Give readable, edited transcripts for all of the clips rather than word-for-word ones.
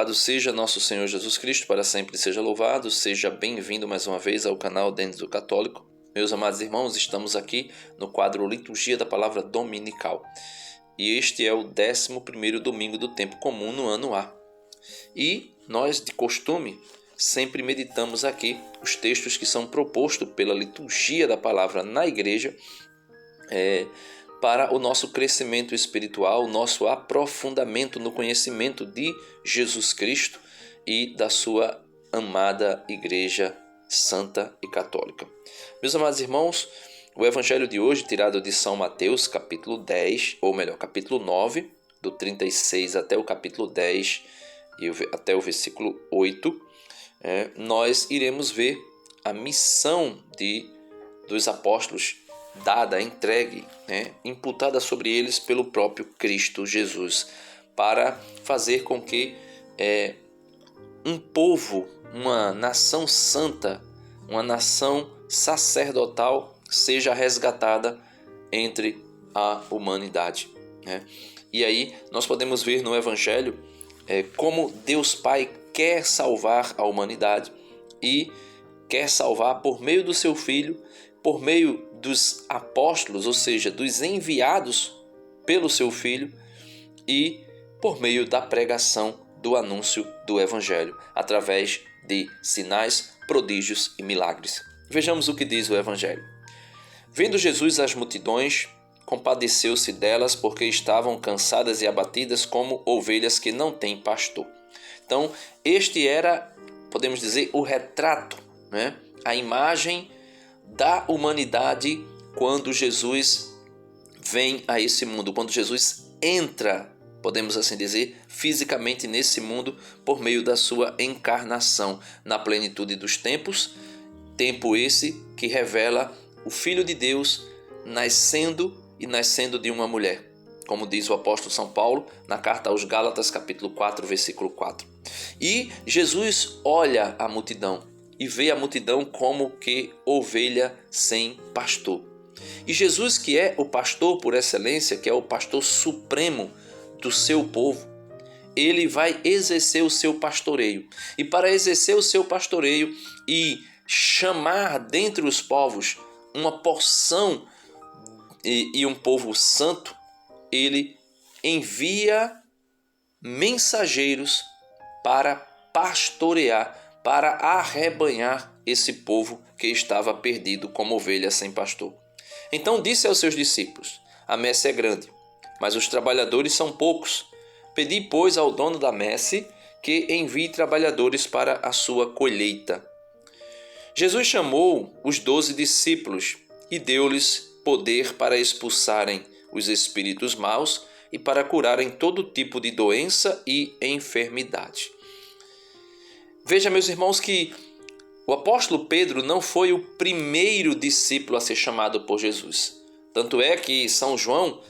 Louvado seja nosso Senhor Jesus Cristo, para sempre seja louvado. Seja bem-vindo mais uma vez ao canal Dentro do Católico. Meus amados irmãos, estamos aqui no quadro Liturgia da Palavra Dominical. E este é o 11º domingo do tempo comum no ano A. E nós, de costume, sempre meditamos aqui os textos que são propostos pela liturgia da palavra na igreja para o nosso crescimento espiritual, o nosso aprofundamento no conhecimento de Jesus Cristo e da sua amada Igreja Santa e Católica. Meus amados irmãos, o Evangelho de hoje, tirado de São Mateus, capítulo 10, ou melhor, capítulo 9, do 36 até o capítulo 10 e até o versículo 8, nós iremos ver a missão dos apóstolos dada, entregue, imputada sobre eles pelo próprio Cristo Jesus, para fazer com que um povo, uma nação santa, uma nação sacerdotal seja resgatada entre a humanidade. E aí nós podemos ver no Evangelho como Deus Pai quer salvar a humanidade e quer salvar por meio do seu Filho, por meio dos apóstolos, ou seja, dos enviados pelo seu Filho, e por meio da pregação do anúncio do Evangelho, através de sinais, prodígios e milagres. Vejamos o que diz o Evangelho. Vendo Jesus as multidões, compadeceu-se delas, porque estavam cansadas e abatidas como ovelhas que não têm pastor. Então, este era, podemos dizer, o retrato, a imagem da humanidade quando Jesus vem a esse mundo, quando Jesus entra, podemos assim dizer, fisicamente nesse mundo por meio da sua encarnação na plenitude dos tempos, tempo esse que revela o Filho de Deus nascendo de uma mulher, como diz o apóstolo São Paulo na carta aos Gálatas, capítulo 4, versículo 4. E Jesus olha a multidão e vê a multidão como que ovelha sem pastor. E Jesus, que é o pastor por excelência, que é o pastor supremo do seu povo, ele vai exercer o seu pastoreio. E para exercer o seu pastoreio e chamar dentre os povos uma porção e um povo santo, ele envia mensageiros para pastorear, para arrebanhar esse povo que estava perdido como ovelha sem pastor. Então disse aos seus discípulos: a messe é grande, mas os trabalhadores são poucos. Pedi, pois, ao dono da messe que envie trabalhadores para a sua colheita. Jesus chamou os 12 discípulos e deu-lhes poder para expulsarem os espíritos maus e para curarem todo tipo de doença e enfermidade. Veja, meus irmãos, que o apóstolo Pedro não foi o primeiro discípulo a ser chamado por Jesus. Tanto é que São João,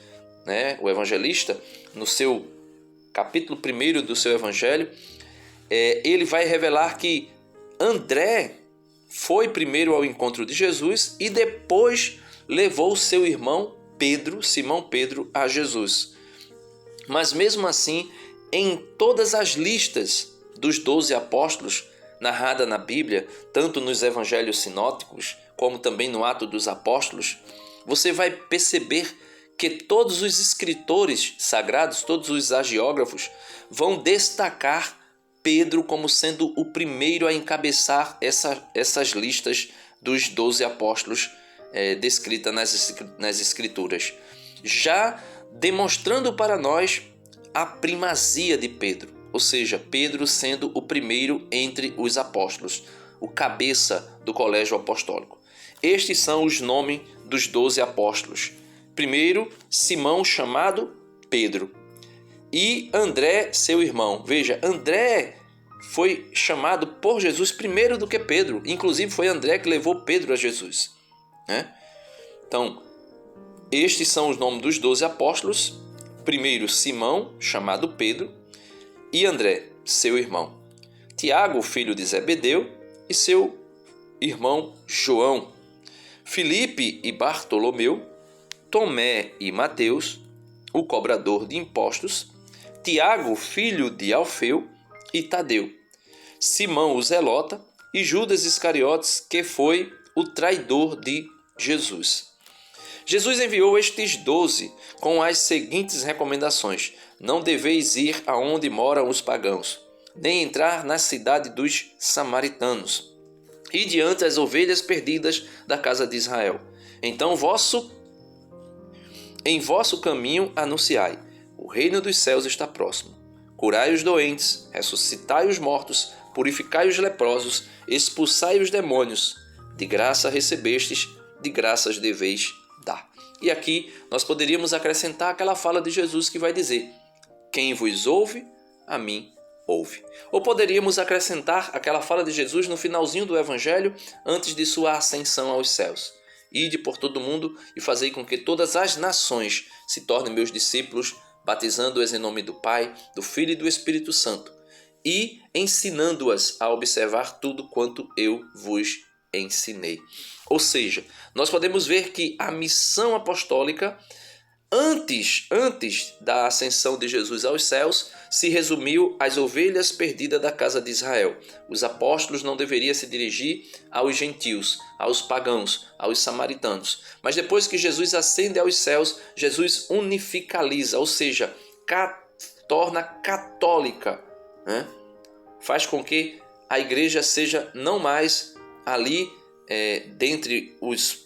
o evangelista, no seu capítulo 1 do seu evangelho, ele vai revelar que André foi primeiro ao encontro de Jesus e depois levou seu irmão Pedro, Simão Pedro, a Jesus. Mas mesmo assim, em todas as listas dos 12 apóstolos, narrada na Bíblia, tanto nos evangelhos sinóticos, como também no Ato dos Apóstolos, você vai perceber que todos os escritores sagrados, todos os hagiógrafos, vão destacar Pedro como sendo o primeiro a encabeçar essas listas dos 12 apóstolos descritas nas Escrituras, já demonstrando para nós a primazia de Pedro. Ou seja, Pedro sendo o primeiro entre os apóstolos, o cabeça do colégio apostólico. Estes são os nomes dos 12 apóstolos. Primeiro, Simão, chamado Pedro, e André, seu irmão. Veja, André foi chamado por Jesus primeiro do que Pedro. Inclusive, foi André que levou Pedro a Jesus. Então, estes são os nomes dos 12 apóstolos. Primeiro, Simão, chamado Pedro, e André, seu irmão. Tiago, filho de Zebedeu, e seu irmão João. Filipe e Bartolomeu. Tomé e Mateus, o cobrador de impostos. Tiago, filho de Alfeu, e Tadeu, Simão o Zelota e Judas Iscariotes, que foi o traidor de Jesus. Jesus enviou estes 12 com as seguintes recomendações: não deveis ir aonde moram os pagãos, nem entrar na cidade dos samaritanos, e diante as ovelhas perdidas da casa de Israel. Então em vosso caminho anunciai: o reino dos céus está próximo. Curai os doentes, ressuscitai os mortos, purificai os leprosos, expulsai os demônios. De graça recebestes, de graças deveis dar. E aqui nós poderíamos acrescentar aquela fala de Jesus que vai dizer: quem vos ouve, a mim ouve. Ou poderíamos acrescentar aquela fala de Jesus no finalzinho do Evangelho, antes de sua ascensão aos céus: ide por todo mundo e fazei com que todas as nações se tornem meus discípulos, batizando-as em nome do Pai, do Filho e do Espírito Santo, e ensinando-as a observar tudo quanto eu vos ensinei. Ou seja, nós podemos ver que a missão apostólica, antes da ascensão de Jesus aos céus, se resumiu às ovelhas perdidas da casa de Israel. Os apóstolos não deveriam se dirigir aos gentios, aos pagãos, aos samaritanos. Mas depois que Jesus ascende aos céus, Jesus unificaliza, ou seja, torna católica, né? Faz com que a igreja seja não mais ali dentre os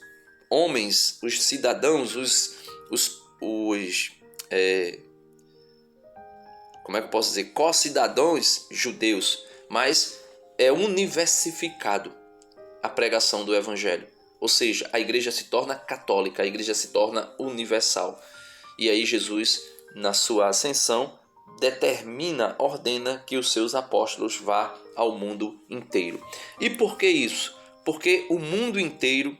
homens, os cidadãos, como é que eu posso dizer, co-cidadãos judeus, mas é universificado a pregação do Evangelho. Ou seja, a igreja se torna católica, a igreja se torna universal. E aí Jesus, na sua ascensão, ordena que os seus apóstolos vá ao mundo inteiro. E por que isso? Porque o mundo inteiro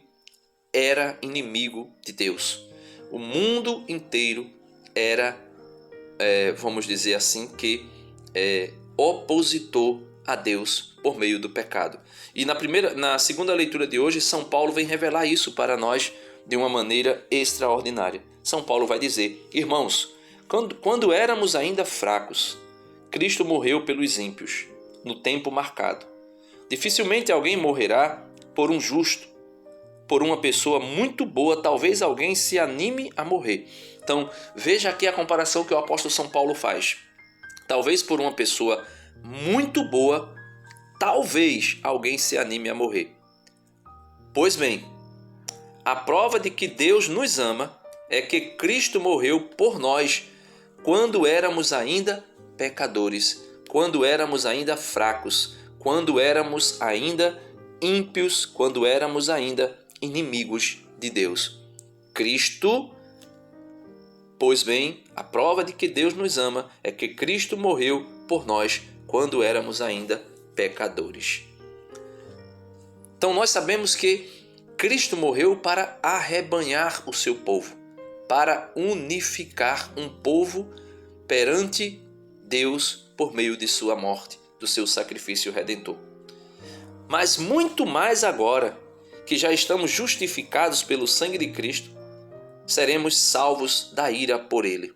era inimigo de Deus. O mundo inteiro era, vamos dizer assim, que opositor a Deus por meio do pecado. E na segunda leitura de hoje, São Paulo vem revelar isso para nós de uma maneira extraordinária. São Paulo vai dizer: irmãos, quando éramos ainda fracos, Cristo morreu pelos ímpios, no tempo marcado. Dificilmente alguém morrerá por um justo, por uma pessoa muito boa, talvez alguém se anime a morrer. Então, veja aqui a comparação que o apóstolo São Paulo faz. Talvez por uma pessoa muito boa, talvez alguém se anime a morrer. Pois bem, a prova de que Deus nos ama é que Cristo morreu por nós quando éramos ainda pecadores, quando éramos ainda fracos, quando éramos ainda ímpios, quando éramos ainda inimigos de Deus. Cristo, pois bem, a prova de que Deus nos ama é que Cristo morreu por nós quando éramos ainda pecadores. Então nós sabemos que Cristo morreu para arrebanhar o seu povo, para unificar um povo perante Deus por meio de sua morte, do seu sacrifício redentor. Mas muito mais agora, que já estamos justificados pelo sangue de Cristo, seremos salvos da ira por Ele.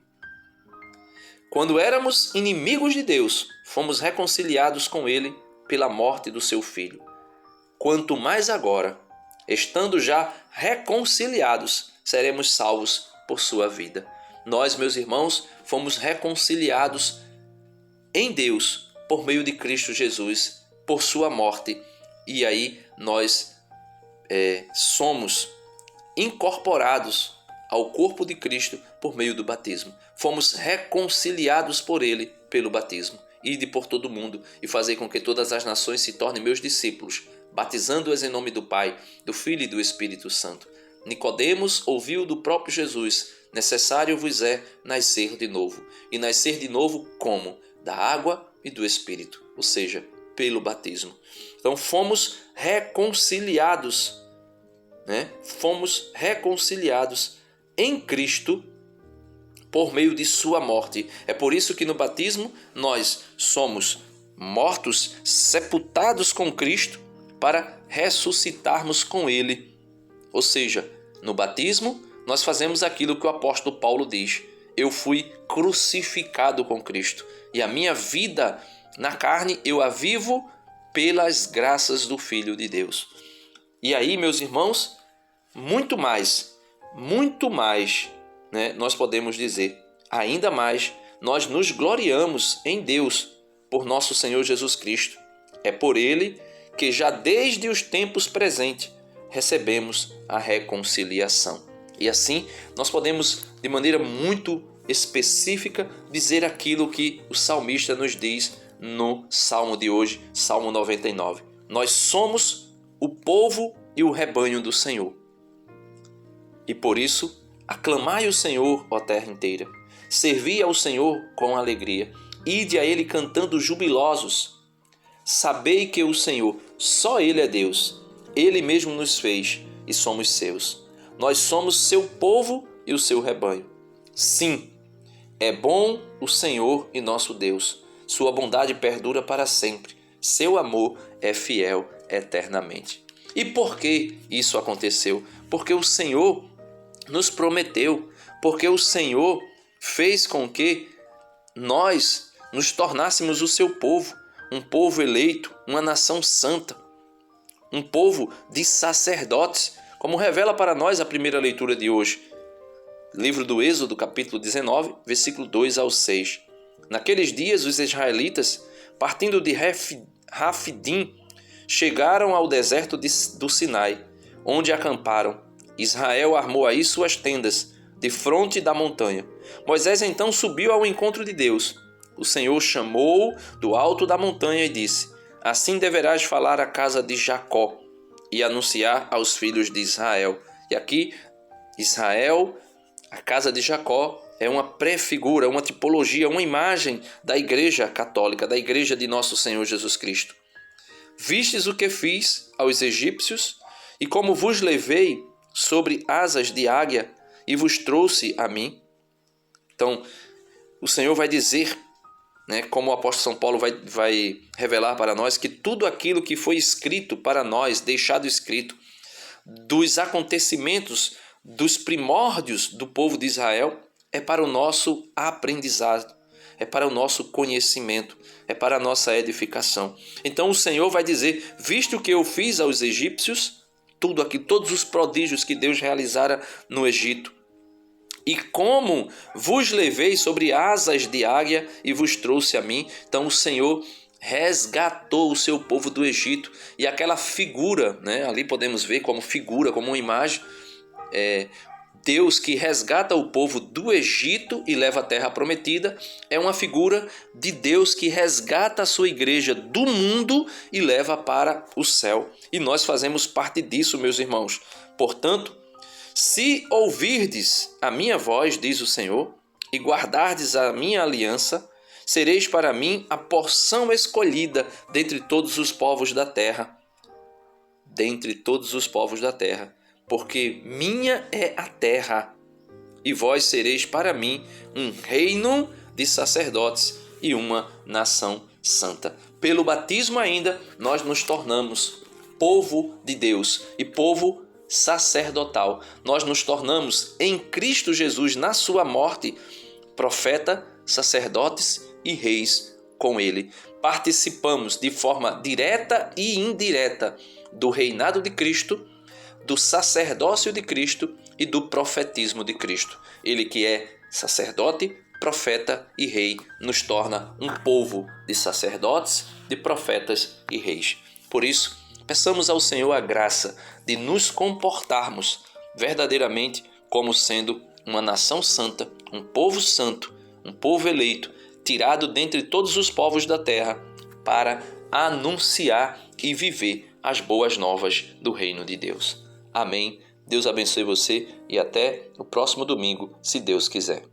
Quando éramos inimigos de Deus, fomos reconciliados com Ele pela morte do seu Filho. Quanto mais agora, estando já reconciliados, seremos salvos por sua vida. Nós, meus irmãos, fomos reconciliados em Deus por meio de Cristo Jesus, por sua morte. E aí nós somos incorporados ao corpo de Cristo por meio do batismo. Fomos reconciliados por Ele pelo batismo. Ide por todo mundo e fazei com que todas as nações se tornem meus discípulos, batizando-as em nome do Pai, do Filho e do Espírito Santo. Nicodemos ouviu do próprio Jesus: necessário vos é nascer de novo. E nascer de novo como? Da água e do Espírito, ou seja, pelo batismo. Então fomos reconciliados, Fomos reconciliados em Cristo por meio de sua morte. É por isso que no batismo nós somos mortos, sepultados com Cristo, para ressuscitarmos com Ele. Ou seja, no batismo nós fazemos aquilo que o apóstolo Paulo diz: eu fui crucificado com Cristo e a minha vida Na carne eu a vivo pelas graças do Filho de Deus. E aí, meus irmãos, muito mais, né, nós podemos dizer, ainda mais, nós nos gloriamos em Deus por nosso Senhor Jesus Cristo. É por Ele que já desde os tempos presentes recebemos a reconciliação. E assim nós podemos, de maneira muito específica, dizer aquilo que o salmista nos diz no Salmo de hoje, Salmo 99. Nós somos o povo e o rebanho do Senhor. E por isso, aclamai o Senhor, ó terra inteira. Servi ao Senhor com alegria. Ide a Ele cantando jubilosos. Sabei que o Senhor, só Ele é Deus. Ele mesmo nos fez e somos seus. Nós somos seu povo e o seu rebanho. Sim, é bom o Senhor e nosso Deus. Sua bondade perdura para sempre. Seu amor é fiel eternamente. E por que isso aconteceu? Porque o Senhor nos prometeu, porque o Senhor fez com que nós nos tornássemos o seu povo, um povo eleito, uma nação santa, um povo de sacerdotes, como revela para nós a primeira leitura de hoje. Livro do Êxodo, capítulo 19, versículo 2 ao 6. Naqueles dias, os israelitas, partindo de Rafidim, chegaram ao deserto do Sinai, onde acamparam. Israel armou aí suas tendas, defronte da montanha. Moisés então subiu ao encontro de Deus. O Senhor chamou do alto da montanha e disse: Assim deverás falar à casa de Jacó e anunciar aos filhos de Israel. E aqui, Israel, a casa de Jacó, é uma prefigura, uma tipologia, uma imagem da Igreja Católica, da Igreja de nosso Senhor Jesus Cristo. Vistes o que fiz aos egípcios, e como vos levei sobre asas de águia e vos trouxe a mim. Então, o Senhor vai dizer, né, como o apóstolo São Paulo vai revelar para nós, que tudo aquilo que foi escrito para nós, deixado escrito, dos acontecimentos, dos primórdios do povo de Israel, é para o nosso aprendizado, é para o nosso conhecimento, é para a nossa edificação. Então o Senhor vai dizer: visto que eu fiz aos egípcios, tudo aqui, todos os prodígios que Deus realizara no Egito, e como vos levei sobre asas de águia e vos trouxe a mim. Então o Senhor resgatou o seu povo do Egito, e aquela figura, né, ali podemos ver como figura, como uma imagem, Deus que resgata o povo do Egito e leva à terra prometida, é uma figura de Deus que resgata a sua igreja do mundo e leva para o céu. E nós fazemos parte disso, meus irmãos. Portanto, se ouvirdes a minha voz, diz o Senhor, e guardardes a minha aliança, sereis para mim a porção escolhida dentre todos os povos da terra. Dentre todos os povos da terra. Porque minha é a terra, e vós sereis para mim um reino de sacerdotes e uma nação santa. Pelo batismo ainda, nós nos tornamos povo de Deus e povo sacerdotal. Nós nos tornamos em Cristo Jesus, na sua morte, profeta, sacerdotes e reis com ele. Participamos de forma direta e indireta do reinado de Cristo, do sacerdócio de Cristo e do profetismo de Cristo. Ele que é sacerdote, profeta e rei, nos torna um povo de sacerdotes, de profetas e reis. Por isso, peçamos ao Senhor a graça de nos comportarmos verdadeiramente como sendo uma nação santa, um povo santo, um povo eleito, tirado dentre todos os povos da terra, para anunciar e viver as boas novas do reino de Deus. Amém. Deus abençoe você e até o próximo domingo, se Deus quiser.